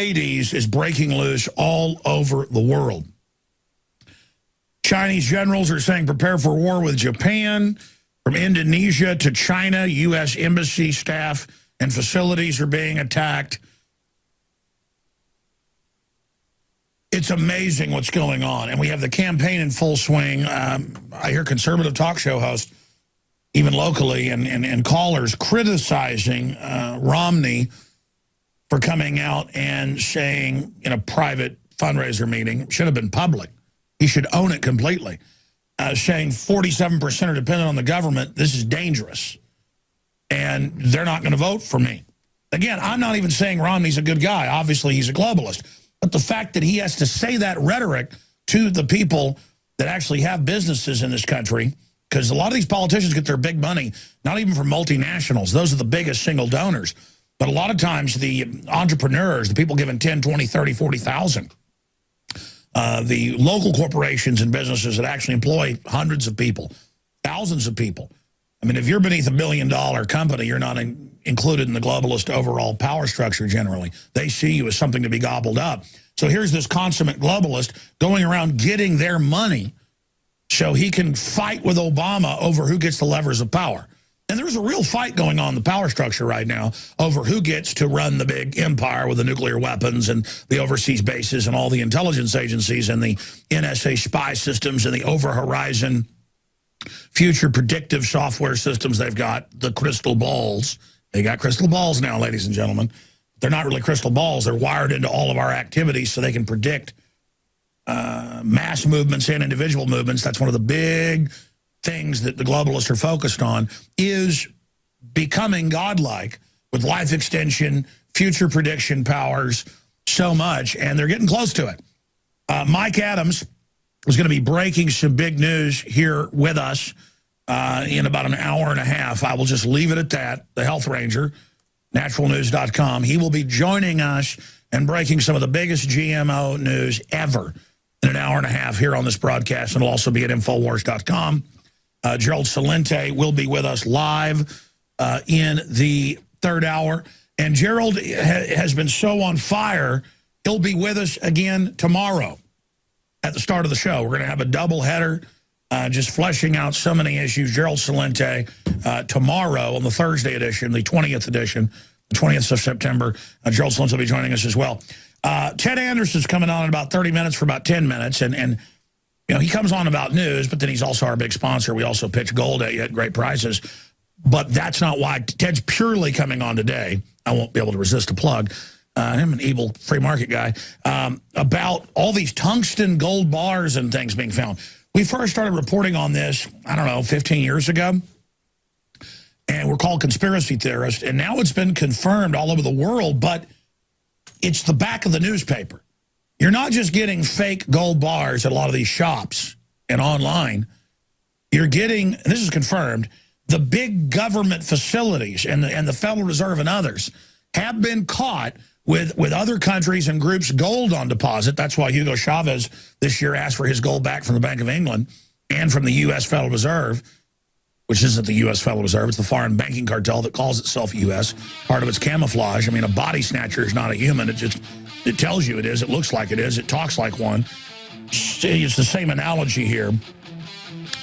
Hades is breaking loose all over the world. Chinese generals are saying prepare for war with Japan. From Indonesia to China, U.S. embassy staff and facilities are being attacked. It's amazing what's going on. And we have the campaign in full swing. I hear conservative talk show hosts, even locally, and callers criticizing Romney for coming out and saying in a private fundraiser meeting, should have been public, he should own it completely, saying 47% are dependent on the government. This is dangerous. And they're not going to vote for me. Again, I'm not even saying Romney's a good guy. Obviously, he's a globalist. But the fact that he has to say that rhetoric to the people that actually have businesses in this country, because a lot of these politicians get their big money, not even from multinationals. Those are the biggest single donors. But a lot of times the entrepreneurs, the people giving 10, 20, 30, 40,000, the local corporations and businesses that actually employ hundreds of people, thousands of people. I mean, if you're beneath $1 billion company, you're not included in the globalist overall power structure generally. They see you as something to be gobbled up. So here's this consummate globalist going around getting their money so he can fight with Obama over who gets the levers of power. And there's a real fight going on in the power structure right now over who gets to run the big empire with the nuclear weapons and the overseas bases and all the intelligence agencies and the NSA spy systems and the over-horizon future predictive software systems they've got, the crystal balls. They got crystal balls now, ladies and gentlemen. They're not really crystal balls. They're wired into all of our activities so they can predict mass movements and individual movements. That's one of the big things that the globalists are focused on, is becoming godlike with life extension, future prediction powers, so much, and they're getting close to it. Mike Adams was going to be breaking some big news here with us in about an hour and a half. I will just leave it at that. The Health Ranger, naturalnews.com. He will be joining us and breaking some of the biggest GMO news ever in an hour and a half here on this broadcast, and it'll also be at Infowars.com. Gerald Celente will be with us live in the third hour. And Gerald has been so on fire, he'll be with us again tomorrow at the start of the show. We're going to have a double header, just fleshing out so many issues. Gerald Celente tomorrow on the Thursday edition, the 20th edition, the 20th of September. Gerald Celente will be joining us as well. Ted Anderson's coming on in about 30 minutes for about 10 minutes. And you know, he comes on about news, but then he's also our big sponsor. We also pitch gold at you at great prices. But that's not why. Ted's purely coming on today. I won't be able to resist a plug. I'm an evil free market guy. About all these tungsten gold bars and things being found. We first started reporting on this, I don't know, 15 years ago. And we're called conspiracy theorists. And now it's been confirmed all over the world, but it's the back of the newspaper. You're not just getting fake gold bars at a lot of these shops and online. You're getting, and this is confirmed, the big government facilities and the Federal Reserve and others have been caught with other countries and groups' gold on deposit. That's why Hugo Chavez this year asked for his gold back from the Bank of England and from the U.S. Federal Reserve, which isn't the U.S. Federal Reserve. It's the foreign banking cartel that calls itself U.S. Part of its camouflage. I mean, a body snatcher is not a human. It tells you it is. It looks like it is. It talks like one. It's the same analogy here.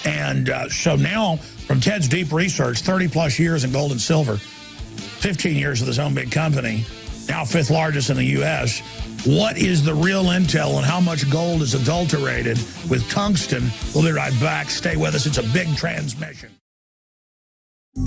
And so now, from Ted's deep research, 30-plus years in gold and silver, 15 years with his own big company, now fifth largest in the U.S., what is the real intel on how much gold is adulterated with tungsten? We'll be right back. Stay with us. It's a big transmission.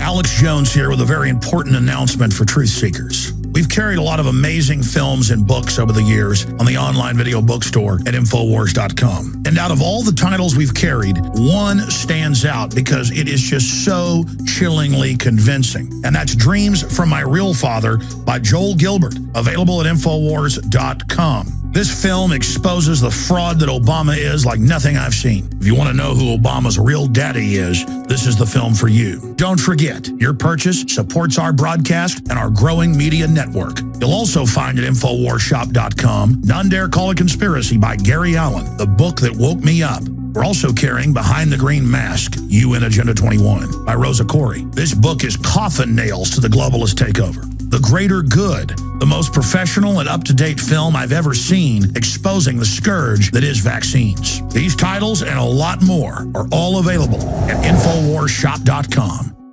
Alex Jones here with a very important announcement for truth seekers. We've carried a lot of amazing films and books over the years on the online video bookstore at Infowars.com. And out of all the titles we've carried, one stands out because it is just so chillingly convincing. And that's Dreams from My Real Father by Joel Gilbert, available at Infowars.com. This film exposes the fraud that Obama is like nothing I've seen. If you want to know who Obama's real daddy is, this is the film for you. Don't forget, your purchase supports our broadcast and our growing media network. You'll also find at InfoWarsShop.com None Dare Call It Conspiracy by Gary Allen, the book that woke me up. We're also carrying Behind the Green Mask, You in Agenda 21 by Rosa Corey. This book is coffin nails to the globalist takeover. The Greater Good, the most professional and up-to-date film I've ever seen exposing the scourge that is vaccines. These titles and a lot more are all available at InfoWarsShop.com.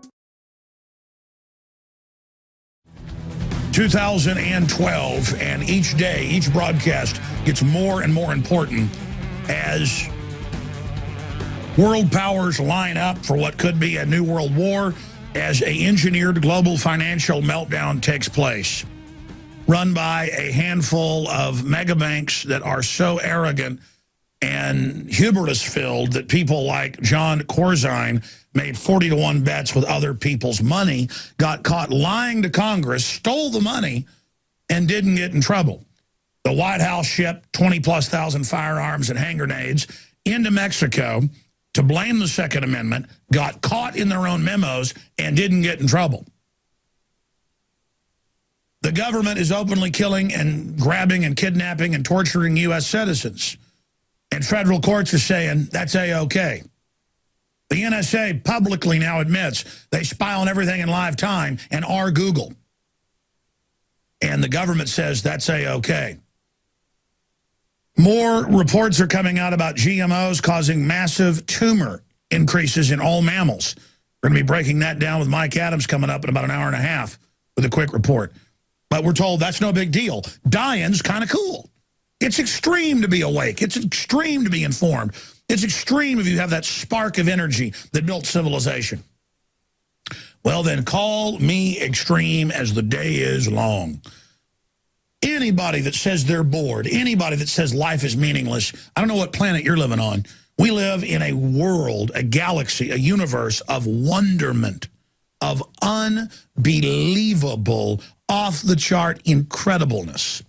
2012, and each day, each broadcast gets more and more important as world powers line up for what could be a new world war as an engineered global financial meltdown takes place, run by a handful of mega banks that are so arrogant and hubris-filled that people like John Corzine made 40-to-1 bets with other people's money, got caught lying to Congress, stole the money, and didn't get in trouble. The White House shipped 20-plus thousand firearms and hand grenades into Mexico to blame the Second Amendment, got caught in their own memos, and didn't get in trouble. The government is openly killing and grabbing and kidnapping and torturing U.S. citizens. And federal courts are saying that's A-OK. The NSA publicly now admits they spy on everything in live time and are Google. And the government says that's A-OK. More reports are coming out about GMOs causing massive tumor increases in all mammals. We're going to be breaking that down with Mike Adams coming up in about an hour and a half with a quick report. But we're told that's no big deal. Dying's kind of cool. It's extreme to be awake. It's extreme to be informed. It's extreme if you have that spark of energy that built civilization. Well, then call me extreme as the day is long. Anybody that says they're bored, anybody that says life is meaningless, I don't know what planet you're living on. We live in a world, a galaxy, a universe of wonderment, of unbelievable, off-the-chart incredibleness.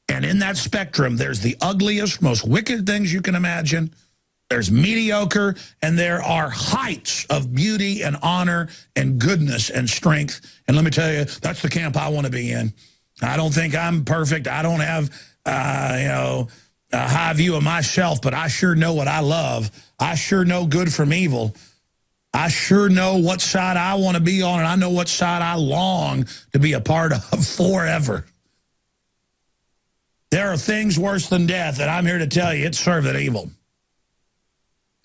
And in that spectrum, there's the ugliest, most wicked things you can imagine. There's mediocre, and there are heights of beauty and honor and goodness and strength. And let me tell you, that's the camp I want to be in. I don't think I'm perfect. I don't have, a high view of myself, but I sure know what I love. I sure know good from evil. I sure know what side I want to be on, and I know what side I long to be a part of forever. There are things worse than death, and I'm here to tell you it's serving evil.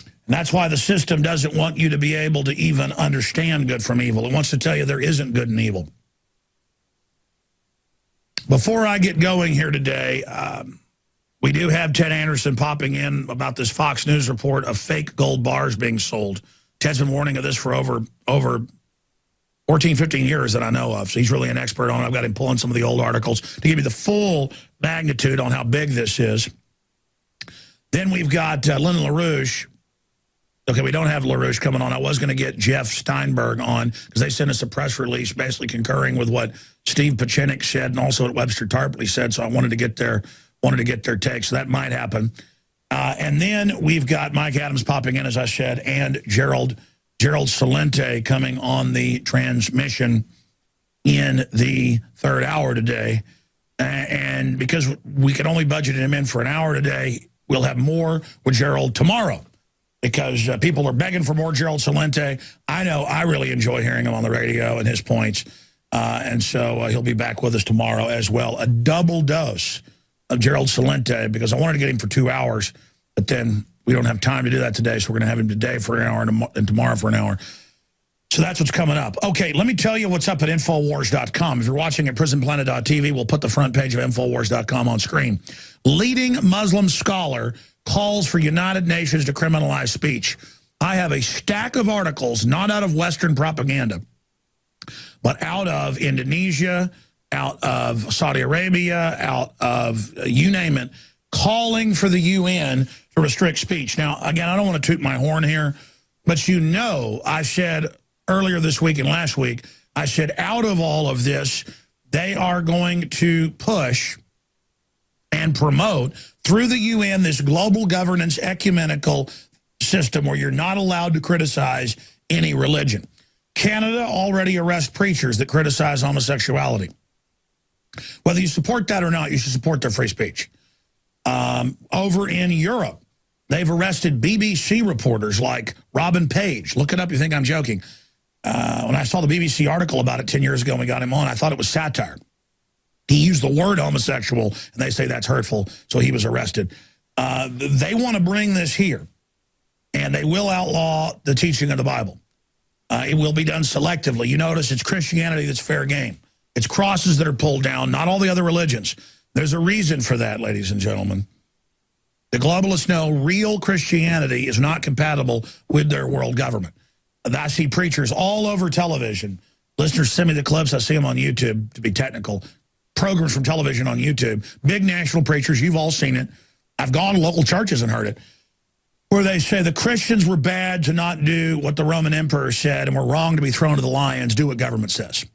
And that's why the system doesn't want you to be able to even understand good from evil. It wants to tell you there isn't good and evil. Before I get going here today, we do have Ted Anderson popping in about this Fox News report of fake gold bars being sold. Ted's been warning of this for over 14, 15 years that I know of, so he's really an expert on it. I've got him pulling some of the old articles to give you the full magnitude on how big this is. Then we've got Lyndon LaRouche. Okay, we don't have LaRouche coming on. I was going to get Jeff Steinberg on because they sent us a press release basically concurring with what Steve Pachinik said and also what Webster Tarpley said, so I wanted to get their take, so that might happen. And then we've got Mike Adams popping in, as I said, and Gerald Celente coming on the transmission in the third hour today. And because we can only budget him in for an hour today, we'll have more with Gerald tomorrow because people are begging for more Gerald Celente. I know I really enjoy hearing him on the radio and his points. And so he'll be back with us tomorrow as well. A double dose of Gerald Celente because I wanted to get him for 2 hours, but then we don't have time to do that today, so we're going to have him today for an hour and tomorrow for an hour. So that's what's coming up. Okay, let me tell you what's up at Infowars.com. If you're watching at prisonplanet.tv, we'll put the front page of Infowars.com on screen. Leading Muslim scholar calls for United Nations to criminalize speech. I have a stack of articles, not out of Western propaganda, but out of Indonesia, out of Saudi Arabia, out of you name it, calling for the UN to restrict speech. Now, again, I don't want to toot my horn here, but you know I said earlier this week and last week, I said out of all of this, they are going to push and promote through the UN this global governance ecumenical system where you're not allowed to criticize any religion. Canada already arrests preachers that criticize homosexuality. Whether you support that or not, you should support their free speech. Over in Europe, they've arrested BBC reporters like Robin Page. Look it up, you think I'm joking. When I saw the BBC article about it 10 years ago and we got him on, I thought it was satire. He used the word homosexual, and they say that's hurtful, so he was arrested. They want to bring this here, and they will outlaw the teaching of the Bible. It will be done selectively. You notice it's Christianity that's fair game. It's crosses that are pulled down, not all the other religions. There's a reason for that, ladies and gentlemen. The globalists know real Christianity is not compatible with their world government. I see preachers all over television. Listeners send me the clips. I see them on YouTube, to be technical. Programs from television on YouTube. Big national preachers. You've all seen it. I've gone to local churches and heard it, where they say the Christians were bad to not do what the Roman emperor said and were wrong to be thrown to the lions. Do what government says.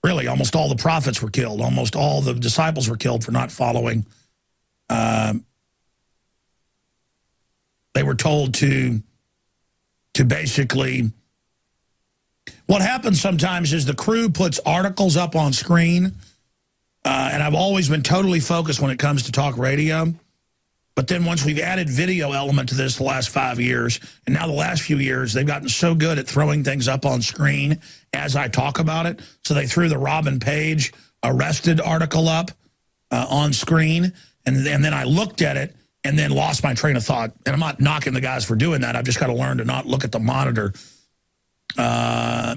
Really, almost all the prophets were killed. Almost all the disciples were killed for not following. They were told to basically, what happens sometimes is the crew puts articles up on screen, and I've always been totally focused when it comes to talk radio. But then once we've added video element to this the last 5 years, and now the last few years, they've gotten so good at throwing things up on screen as I talk about it. So they threw the Robin Page arrested article up on screen, and then I looked at it and then lost my train of thought. And I'm not knocking the guys for doing that. I've just got to learn to not look at the monitor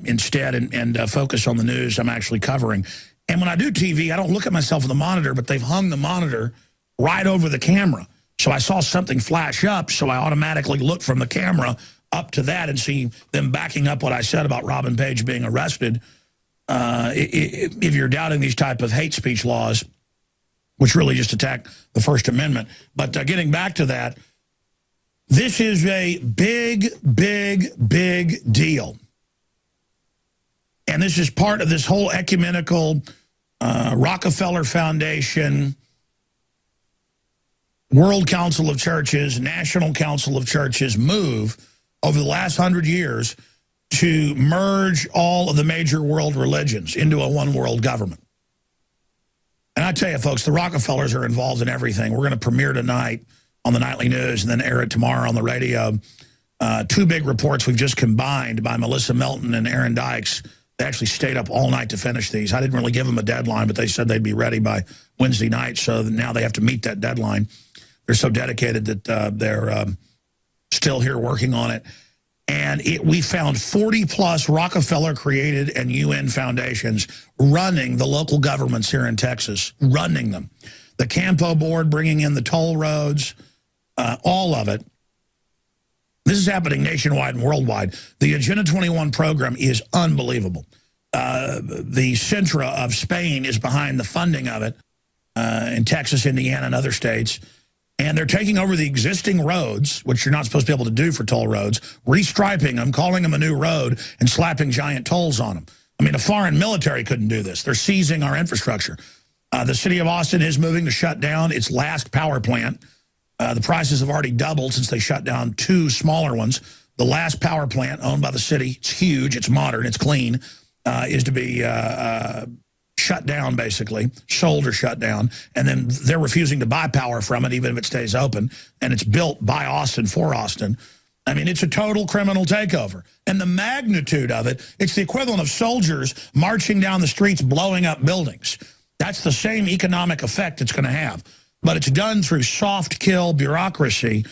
instead and focus on the news I'm actually covering. And when I do TV, I don't look at myself in the monitor, but they've hung the monitor right over the camera. So I saw something flash up, so I automatically looked from the camera up to that and see them backing up what I said about Robin Page being arrested. If you're doubting these type of hate speech laws, which really just attack the First Amendment. But getting back to that, this is a big, big, big deal. And this is part of this whole ecumenical Rockefeller Foundation, World Council of Churches, National Council of Churches move over the last 100 years to merge all of the major world religions into a one world government. And I tell you, folks, the Rockefellers are involved in everything. We're going to premiere tonight on the nightly news and then air it tomorrow on the radio. Two big reports we've just combined by Melissa Melton and Aaron Dykes. They actually stayed up all night to finish these. I didn't really give them a deadline, but they said they'd be ready by Wednesday night, so now they have to meet that deadline. They're so dedicated that they're still here working on it. And we found 40-plus Rockefeller-created and UN foundations running the local governments here in Texas, running them. The Campo Board bringing in the toll roads, all of it. This is happening nationwide and worldwide. The Agenda 21 program is unbelievable. The Centra of Spain is behind the funding of it in Texas, Indiana, and other states. And they're taking over the existing roads, which you're not supposed to be able to do for toll roads, restriping them, calling them a new road, and slapping giant tolls on them. I mean, a foreign military couldn't do this. They're seizing our infrastructure. The city of Austin is moving to shut down its last power plant. The prices have already doubled since they shut down two smaller ones. The last power plant owned by the city, it's huge, it's modern, it's clean, is to be shut down, basically, sold or shut down, and then they're refusing to buy power from it, even if it stays open, and it's built by Austin for Austin. I mean, it's a total criminal takeover. And the magnitude of it, it's the equivalent of soldiers marching down the streets, blowing up buildings. That's the same economic effect it's going to have. But it's done through soft kill bureaucracy,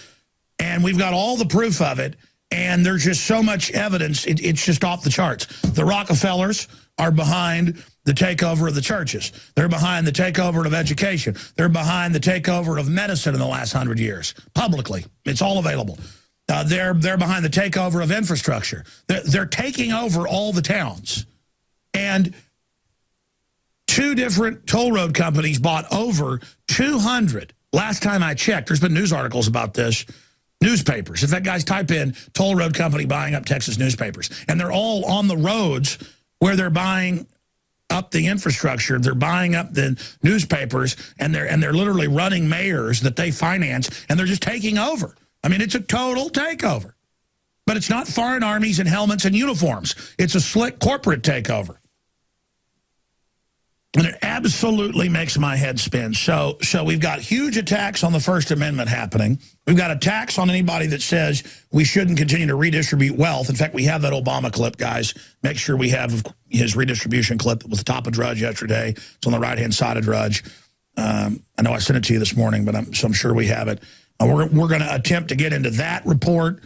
and we've got all the proof of it, and there's just so much evidence, it's just off the charts. The Rockefellers are behind the takeover of the churches. They're behind the takeover of education. They're behind the takeover of medicine in the last 100 years, publicly. It's all available. They're behind the takeover of infrastructure. They're taking over all the towns. And two different toll road companies bought over 200. Last time I checked, there's been news articles about this, newspapers. In fact, guys, type in toll road company buying up Texas newspapers. And they're all on the roads where they're buying up the infrastructure. They're buying up the newspapers, and they're literally running mayors that they finance, and they're just taking over. I mean, it's a total takeover. But it's not foreign armies in helmets and uniforms. It's a slick corporate takeover. And it absolutely makes my head spin. So we've got huge attacks on the First Amendment happening. We've got attacks on anybody that says we shouldn't continue to redistribute wealth. In fact, we have that Obama clip, guys. Make sure we have his redistribution clip with the top of Drudge yesterday. It's on the right-hand side of Drudge. I know I sent it to you this morning, but I'm sure we have it. We're going to attempt to get into that report,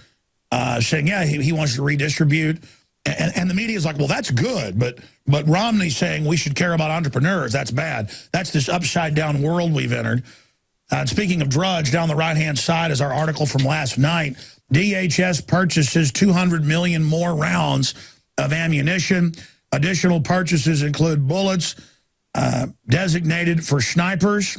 saying, yeah, he wants to redistribute. And the media is like, well, that's good, but Romney's saying we should care about entrepreneurs. That's bad. That's this upside-down world we've entered. And speaking of Drudge, down the right-hand side is our article from last night. DHS purchases 200 million more rounds of ammunition. Additional purchases include bullets designated for snipers.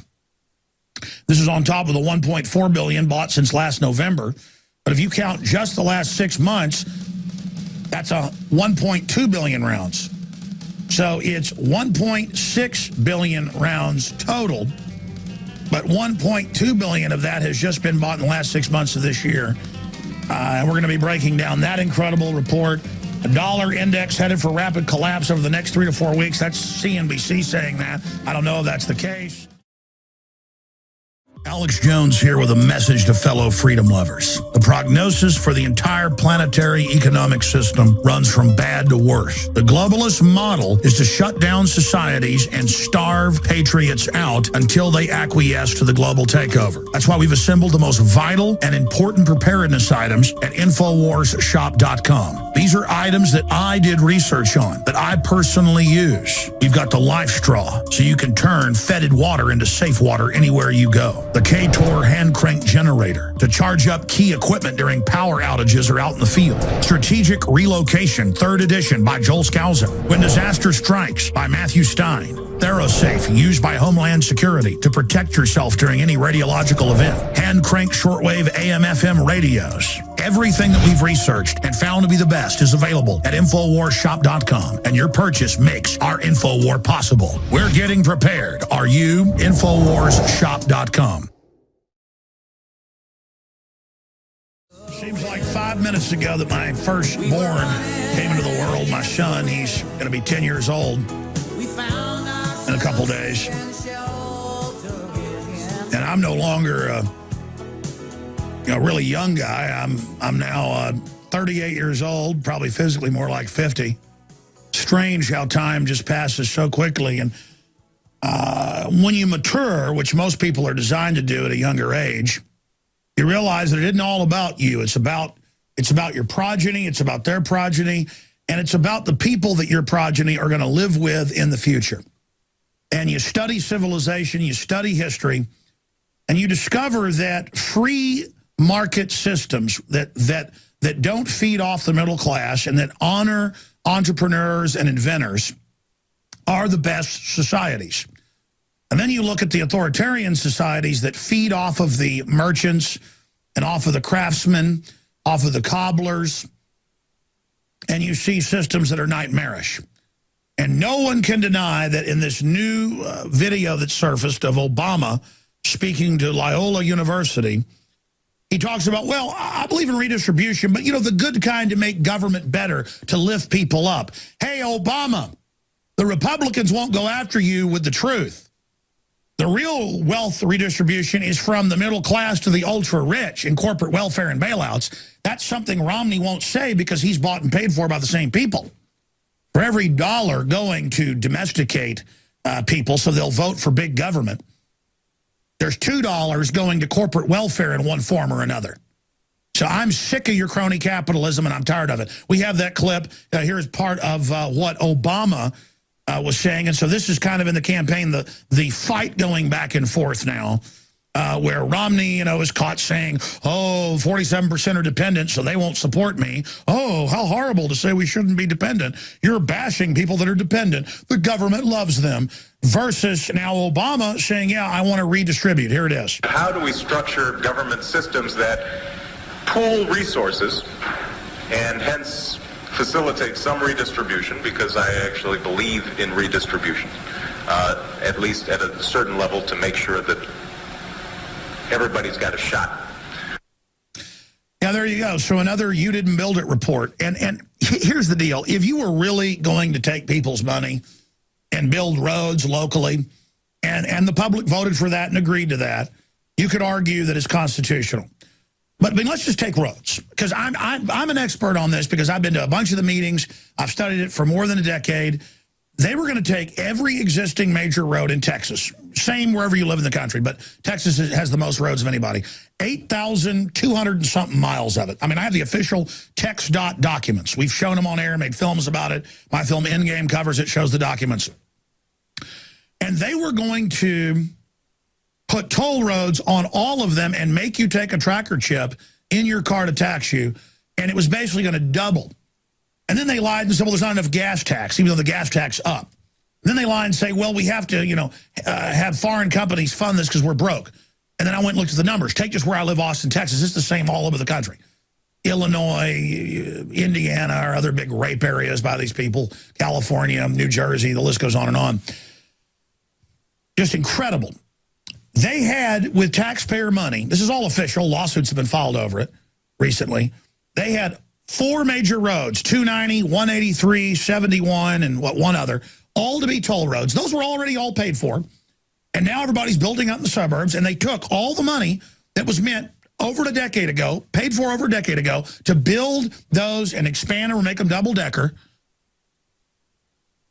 This is on top of the 1.4 billion bought since last November. But if you count just the last 6 months, that's a 1.2 billion rounds. So it's 1.6 billion rounds total, but 1.2 billion of that has just been bought in the last 6 months of this year. And we're going to be breaking down that incredible report. A dollar index headed for rapid collapse over the next 3 to 4 weeks. That's CNBC saying that. I don't know if that's the case. Alex Jones here with a message to fellow freedom lovers. The prognosis for the entire planetary economic system runs from bad to worse. The globalist model is to shut down societies and starve patriots out until they acquiesce to the global takeover. That's why we've assembled the most vital and important preparedness items at InfoWarsShop.com. These are items that I did research on, that I personally use. You've got the life straw, so you can turn fetid water into safe water anywhere you go. The K-Tor hand crank generator to charge up key equipment during power outages or out in the field. Strategic Relocation, 3rd edition by Joel Skousen. When Disaster Strikes by Matthew Stein. ThyroSafe, used by Homeland Security to protect yourself during any radiological event. Hand crank shortwave AM/FM radios. Everything that we've researched and found to be the best is available at InfoWarsShop.com, and your purchase makes our InfoWar possible. We're getting prepared. Are you? InfoWarsShop.com. Seems like 5 minutes ago that my firstborn came into the world. My son, he's going to be 10 years old in a couple days. And I'm no longer a really young guy. I'm now 38 years old, probably physically more like 50. Strange how time just passes so quickly. And when you mature, which most people are designed to do at a younger age, you realize that it isn't all about you. It's about your progeny, it's about their progeny, and it's about the people that your progeny are going to live with in the future. And you study civilization, you study history, and you discover that free market systems that don't feed off the middle class and that honor entrepreneurs and inventors are the best societies. And then you look at the authoritarian societies that feed off of the merchants and off of the craftsmen, off of the cobblers, and you see systems that are nightmarish. And no one can deny that in this new video that surfaced of Obama speaking to Loyola University, he talks about, well, I believe in redistribution, but, the good kind to make government better, to lift people up. Hey, Obama, the Republicans won't go after you with the truth. The real wealth redistribution is from the middle class to the ultra-rich in corporate welfare and bailouts. That's something Romney won't say because he's bought and paid for by the same people. For every dollar going to domesticate people so they'll vote for big government, there's $2 going to corporate welfare in one form or another. So I'm sick of your crony capitalism, and I'm tired of it. We have that clip. Here's part of what Obama was saying. And so this is kind of in the campaign, the fight going back and forth now, where Romney, is caught saying, oh, 47% are dependent, so they won't support me. Oh, how horrible to say we shouldn't be dependent. You're bashing people that are dependent. The government loves them. Versus now Obama saying, yeah, I want to redistribute. Here it is. How do we structure government systems that pool resources and hence facilitate some redistribution, because I actually believe in redistribution, at least at a certain level, to make sure that everybody's got a shot. Yeah, there you go. So another You Didn't Build It report. And here's the deal. If you were really going to take people's money and build roads locally, and the public voted for that and agreed to that, you could argue that it's constitutional. But I mean, let's just take roads, because I'm an expert on this because I've been to a bunch of the meetings. I've studied it for more than a decade. They were going to take every existing major road in Texas, same wherever you live in the country, but Texas has the most roads of anybody, 8,200 and something miles of it. I mean, I have the official TxDOT documents. We've shown them on air, made films about it. My film Endgame covers it, shows the documents. And they were going to put toll roads on all of them and make you take a tracker chip in your car to tax you, and it was basically going to double. And then they lied and said, well, there's not enough gas tax, even though the gas tax up. And then they lied and say, well, we have to, have foreign companies fund this because we're broke. And then I went and looked at the numbers. Take just where I live, Austin, Texas. It's the same all over the country. Illinois, Indiana, or other big rape areas by these people, California, New Jersey, the list goes on and on. Just incredible. They had, with taxpayer money, this is all official, lawsuits have been filed over it recently, they had 4 major roads, 290, 183, 71, and one other, all to be toll roads. Those were already all paid for. And now everybody's building up in the suburbs, and they took all the money that was meant over a decade ago, paid for over a decade ago, to build those and expand them or make them double-decker.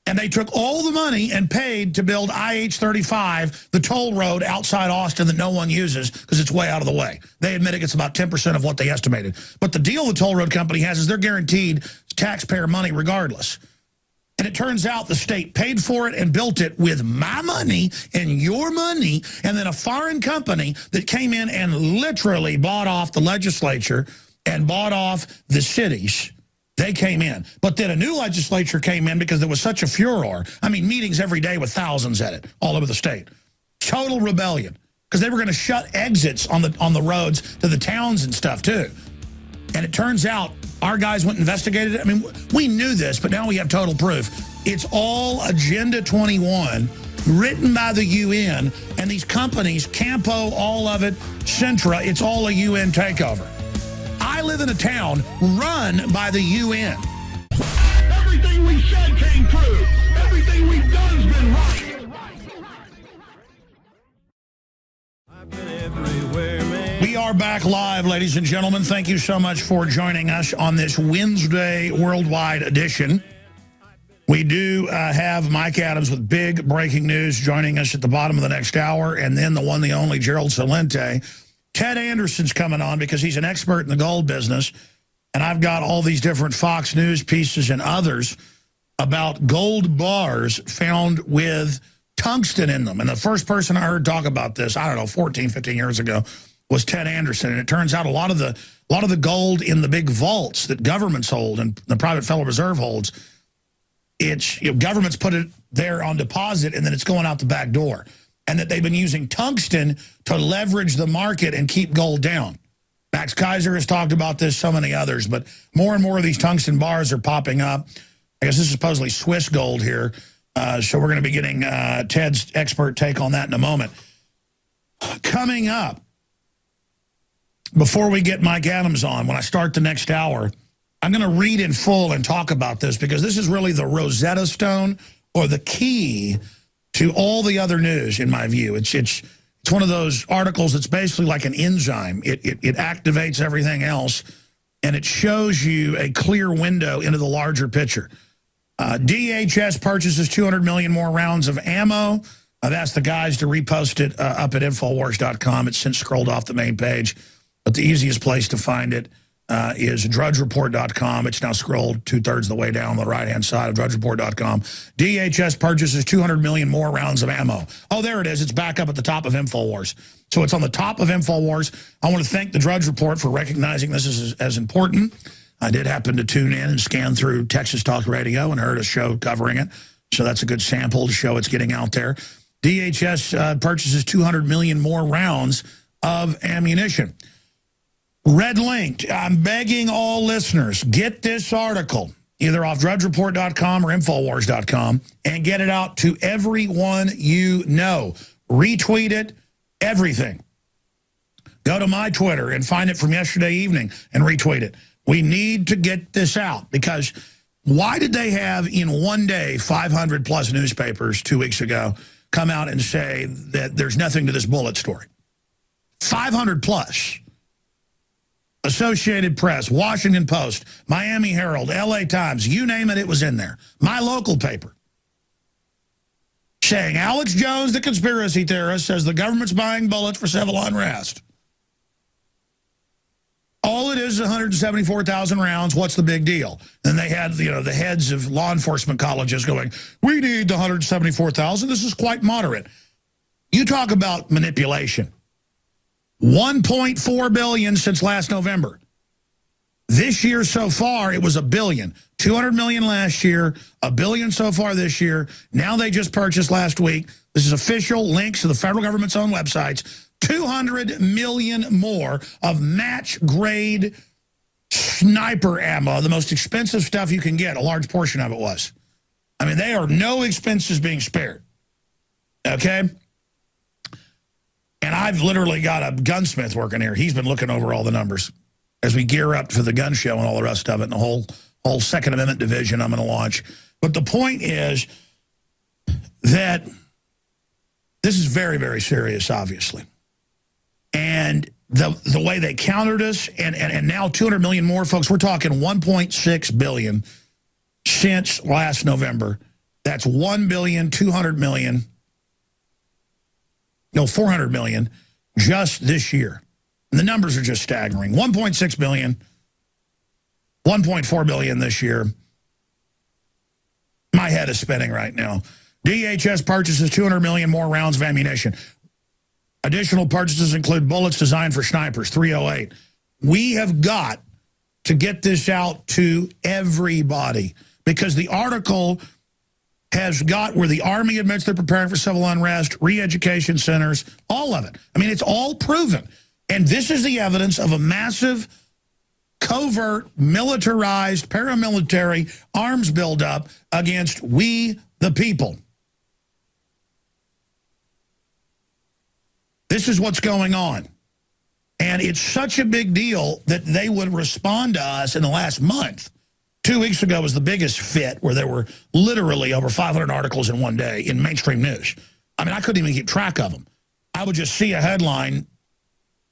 And they took all the money and paid to build IH-35, the toll road outside Austin that no one uses because it's way out of the way. They admit it gets about 10% of what they estimated. But the deal the toll road company has is they're guaranteed taxpayer money regardless. And it turns out the state paid for it and built it with my money and your money, and then a foreign company that came in and literally bought off the legislature and bought off the cities. They came in. But then a new legislature came in because there was such a furor. I mean, meetings every day with thousands at it all over the state. Total rebellion. Because they were going to shut exits on the roads to the towns and stuff, too. And it turns out our guys went and investigated it. I mean, we knew this, but now we have total proof. It's all Agenda 21, written by the UN, and these companies, Campo, all of it, Centra, it's all a UN takeover. I live in a town run by the UN. Everything we said came true. Everything we've done's been right. I've been everywhere, man. We are back live, ladies and gentlemen. Thank you so much for joining us on this Wednesday worldwide edition. We do have Mike Adams with big breaking news joining us at the bottom of the next hour, and then the one, the only Gerald Celente. Ted Anderson's coming on because he's an expert in the gold business, and I've got all these different Fox News pieces and others about gold bars found with tungsten in them. And the first person I heard talk about this, I don't know, 14, 15 years ago, was Ted Anderson. And it turns out a lot of the gold in the big vaults that governments hold and the private Federal Reserve holds, it's governments put it there on deposit and then it's going out the back door. And that they've been using tungsten to leverage the market and keep gold down. Max Kaiser has talked about this, so many others, but more and more of these tungsten bars are popping up. I guess this is supposedly Swiss gold here, so we're going to be getting Ted's expert take on that in a moment. Coming up, before we get Mike Adams on, when I start the next hour, I'm going to read in full and talk about this because this is really the Rosetta Stone or the key to all the other news, in my view. It's one of those articles that's basically like an enzyme. It activates everything else, and it shows you a clear window into the larger picture. DHS purchases 200 million more rounds of ammo. I've asked the guys to repost it up at Infowars.com. It's since scrolled off the main page, but the easiest place to find it is drudgereport.com. It's now scrolled 2/3 of the way down the right-hand side of drudgereport.com. DHS purchases 200 million more rounds of ammo. Oh, there it is. It's back up at the top of Infowars. So it's on the top of Infowars. I want to thank the Drudge Report for recognizing this as important. I did happen to tune in and scan through Texas Talk Radio and heard a show covering it. So that's a good sample to show it's getting out there. DHS purchases 200 million more rounds of ammunition. Red linked. I'm begging all listeners, get this article, either off drudgereport.com or Infowars.com, and get it out to everyone you know. Retweet it, everything. Go to my Twitter and find it from yesterday evening and retweet it. We need to get this out because Why did they have in one day 500 plus newspapers 2 weeks ago come out and say that there's nothing to this bullet story? 500 plus. Associated Press, Washington Post, Miami Herald, LA Times, you name it, it was in there. My local paper. Saying Alex Jones, the conspiracy theorist, says the government's buying bullets for civil unrest. All it is 174,000 rounds. What's the big deal? And they had, the heads of law enforcement colleges going, we need the 174,000. This is quite moderate. You talk about manipulation. 1.4 billion since last November. This year so far, it was $1 billion. 200 million last year, $1 billion so far this year. Now they just purchased last week. This is official links to the federal government's own websites. 200 million more of match-grade sniper ammo, the most expensive stuff you can get. A large portion of it was. I mean, there are no expenses being spared. Okay? And I've literally got a gunsmith working here. He's been looking over all the numbers as we gear up for the gun show and all the rest of it, and the whole Second Amendment division I'm going to launch. But the point is that this is very, very serious, obviously. And the way they countered us, and now 200 million more, folks, we're talking 1.6 billion since last November. That's 1,200 million. No, 400 million just this year. And the numbers are just staggering. 1.6 billion, 1.4 billion this year. My head is spinning right now. DHS purchases 200 million more rounds of ammunition. Additional purchases include bullets designed for snipers, 308. We have got to get this out to everybody, because the article has got where the Army admits they're preparing for civil unrest, re-education centers, all of it. I mean, it's all proven. And this is the evidence of a massive, covert, militarized, paramilitary arms buildup against we, the people. This is what's going on. And it's such a big deal that they would respond to us in the last month. 2 weeks ago was the biggest fit, where there were literally over 500 articles in one day in mainstream news. I mean, I couldn't even keep track of them. I would just see a headline,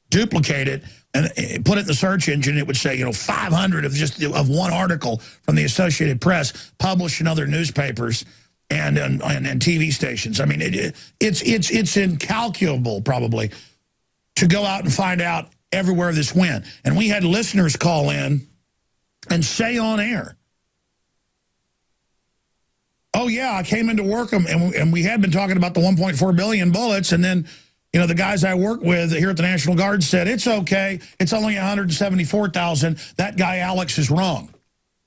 duplicate it, and put it in the search engine. It would say, 500 of one article from the Associated Press published in other newspapers and TV stations. I mean, it's incalculable, probably, to go out and find out everywhere this went. And we had listeners call in and say on air, oh, yeah, I came into work and we had been talking about the 1.4 billion bullets. And then, the guys I work with here at the National Guard said, it's okay. It's only 174,000. That guy, Alex, is wrong.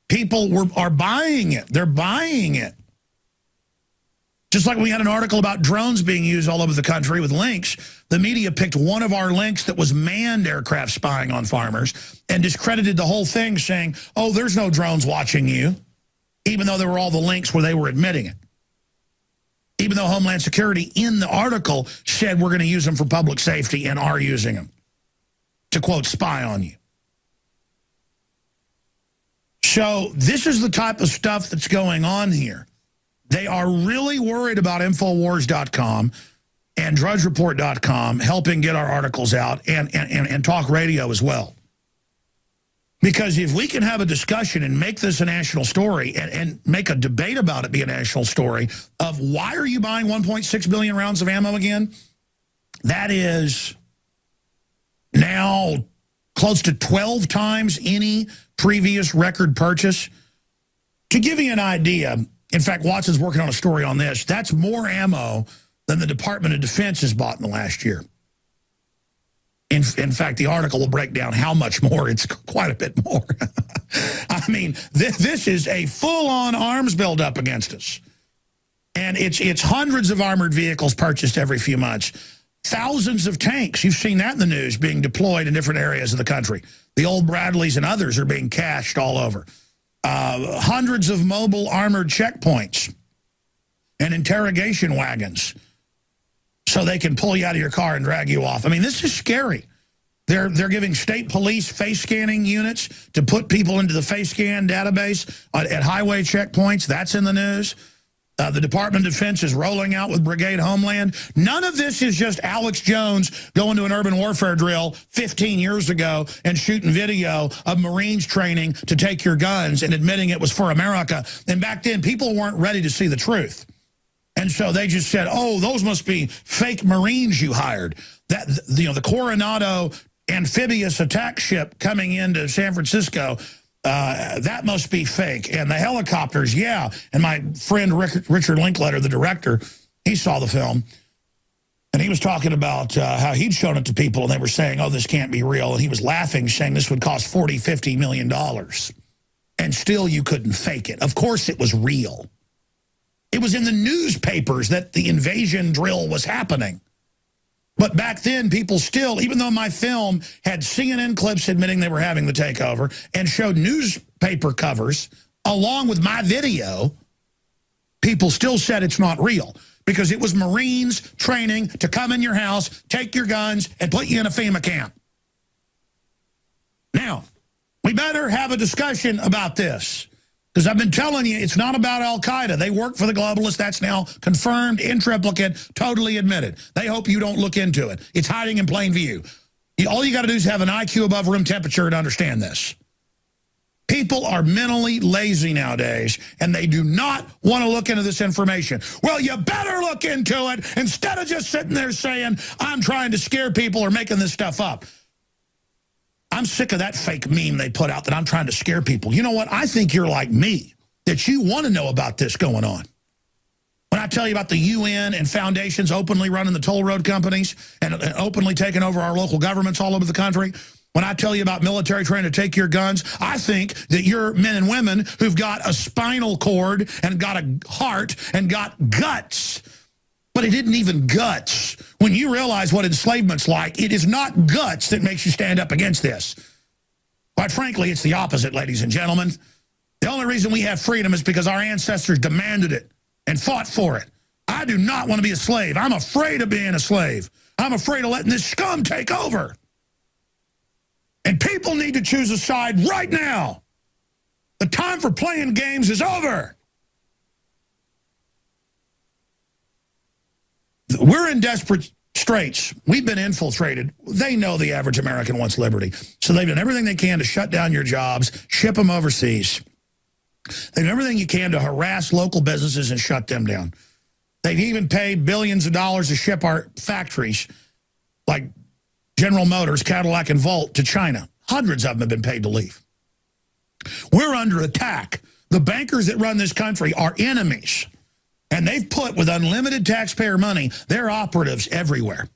People are buying it. They're buying it. Just like we had an article about drones being used all over the country with links, the media picked one of our links that was manned aircraft spying on farmers and discredited the whole thing, saying, oh, there's no drones watching you, even though there were all the links where they were admitting it. Even though Homeland Security in the article said we're going to use them for public safety and are using them to, quote, spy on you. So this is the type of stuff that's going on here. They are really worried about Infowars.com and DrudgeReport.com helping get our articles out, and talk radio as well. Because if we can have a discussion and make this a national story and make a debate about it be a national story of why are you buying 1.6 billion rounds of ammo again, that is now close to 12 times any previous record purchase. To give you an idea, in fact, Watson's working on a story on this. That's more ammo than the Department of Defense has bought in the last year. In fact, the article will break down how much more. It's quite a bit more. I mean, this is a full-on arms buildup against us. And it's hundreds of armored vehicles purchased every few months. Thousands of tanks, you've seen that in the news, being deployed in different areas of the country. The old Bradleys and others are being cached all over. Hundreds of mobile armored checkpoints and interrogation wagons so they can pull you out of your car and drag you off. I mean, this is scary. They're giving state police face scanning units to put people into the face scan database at highway checkpoints. That's in the news. The Department of Defense is rolling out with Brigade Homeland. None of this is just Alex Jones going to an urban warfare drill 15 years ago and shooting video of Marines training to take your guns and admitting it was for America. And back then, people weren't ready to see the truth. And so they just said, oh, those must be fake Marines you hired. That, you know, the Coronado amphibious attack ship coming into San Francisco, that must be fake. And the helicopters, yeah. And my friend Richard Linklater, the director, he saw the film. And he was talking about how he'd shown it to people, and they were saying, oh, this can't be real. And he was laughing, saying this would cost $40, $50 million. And still you couldn't fake it. Of course it was real. It was in the newspapers that the invasion drill was happening. But back then, people still, even though my film had CNN clips admitting they were having the takeover and showed newspaper covers along with my video, people still said it's not real because it was Marines training to come in your house, take your guns, and put you in a FEMA camp. Now, we better have a discussion about this. Because I've been telling you, it's not about al-Qaeda. They work for the globalists. That's now confirmed, in triplicate, totally admitted. They hope you don't look into it. It's hiding in plain view. All you got to do is have an IQ above room temperature to understand this. People are mentally lazy nowadays, and they do not want to look into this information. Well, you better look into it instead of just sitting there saying, I'm trying to scare people or making this stuff up. I'm sick of that fake meme they put out that I'm trying to scare people. You know what? I think you're like me, that you want to know about this going on. When I tell you about the UN and foundations openly running the toll road companies and openly taking over our local governments all over the country, when I tell you about military trying to take your guns, I think that you're men and women who've got a spinal cord and got a heart and got guts. But it isn't even guts. When you realize what enslavement's like, it is not guts that makes you stand up against this. Quite frankly, it's the opposite, ladies and gentlemen. The only reason we have freedom is because our ancestors demanded it and fought for it. I do not want to be a slave. I'm afraid of being a slave. I'm afraid of letting this scum take over. And people need to choose a side right now. The time for playing games is over. We're in desperate straits. We've been infiltrated. They know the average American wants liberty. So they've done everything they can to shut down your jobs, ship them overseas. They've done everything you can to harass local businesses and shut them down. They've even paid billions of dollars to ship our factories, like General Motors, Cadillac, and Volt, to China. Hundreds of them have been paid to leave. We're under attack. The bankers that run this country are enemies. And they've put, with unlimited taxpayer money, their operatives everywhere.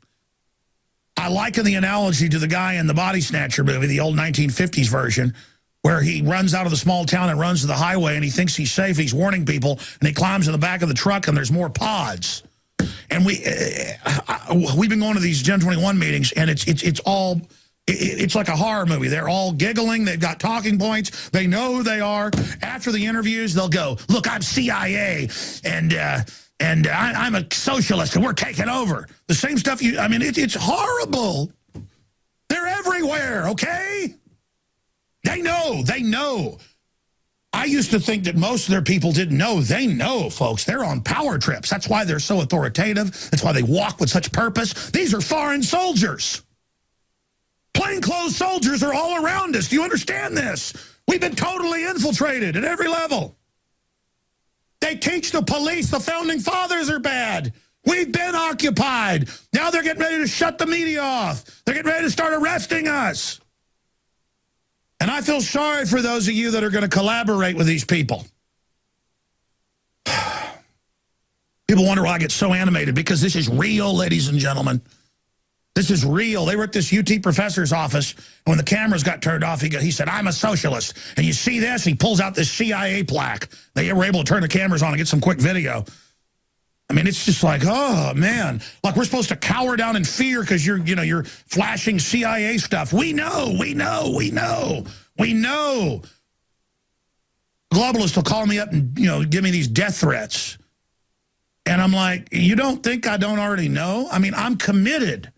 I liken the analogy to the guy in the Body Snatcher movie, the old 1950s version, where he runs out of the small town and runs to the highway, and he thinks he's safe. He's warning people, and he climbs in the back of the truck, and there's more pods. And we've been going to these Gen 21 meetings, and it's like a horror movie. They're all giggling. They've got talking points. They know who they are. After the interviews, they'll go, look, I'm CIA, and I'm a socialist, and we're taking over. The same stuff it's horrible. They're everywhere, okay? They know. I used to think that most of their people didn't know. They know, folks. They're on power trips. That's why they're so authoritative. That's why they walk with such purpose. These are foreign soldiers. Plainclothes soldiers are all around us. Do you understand this? We've been totally infiltrated at every level. They teach the police the founding fathers are bad. We've been occupied. Now they're getting ready to shut the media off. They're getting ready to start arresting us. And I feel sorry for those of you that are going to collaborate with these people. People wonder why I get so animated, because this is real, ladies and gentlemen. This is real. They were at this UT professor's office, and when the cameras got turned off, he said, I'm a socialist. And you see this? He pulls out this CIA plaque. They were able to turn the cameras on and get some quick video. I mean, it's just like, oh, man. Like we're supposed to cower down in fear because you're flashing CIA stuff. We know. Globalists will call me up and, give me these death threats. And I'm like, you don't think I don't already know? I mean, I'm committed.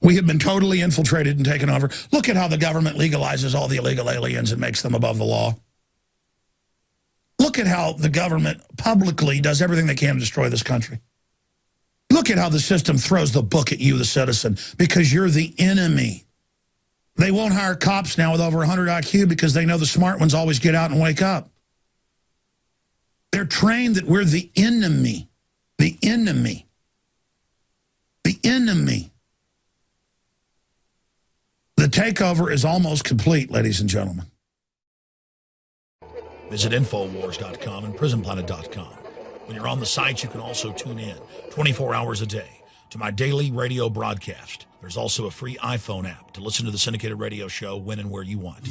We have been totally infiltrated and taken over. Look at how the government legalizes all the illegal aliens and makes them above the law. Look at how the government publicly does everything they can to destroy this country. Look at how the system throws the book at you, the citizen, because you're the enemy. They won't hire cops now with over 100 IQ because they know the smart ones always get out and wake up. They're trained that we're the enemy. The enemy. The enemy. The takeover is almost complete, ladies and gentlemen. Visit Infowars.com and PrisonPlanet.com. When you're on the site, you can also tune in 24 hours a day to my daily radio broadcast. There's also a free iPhone app to listen to the syndicated radio show when and where you want.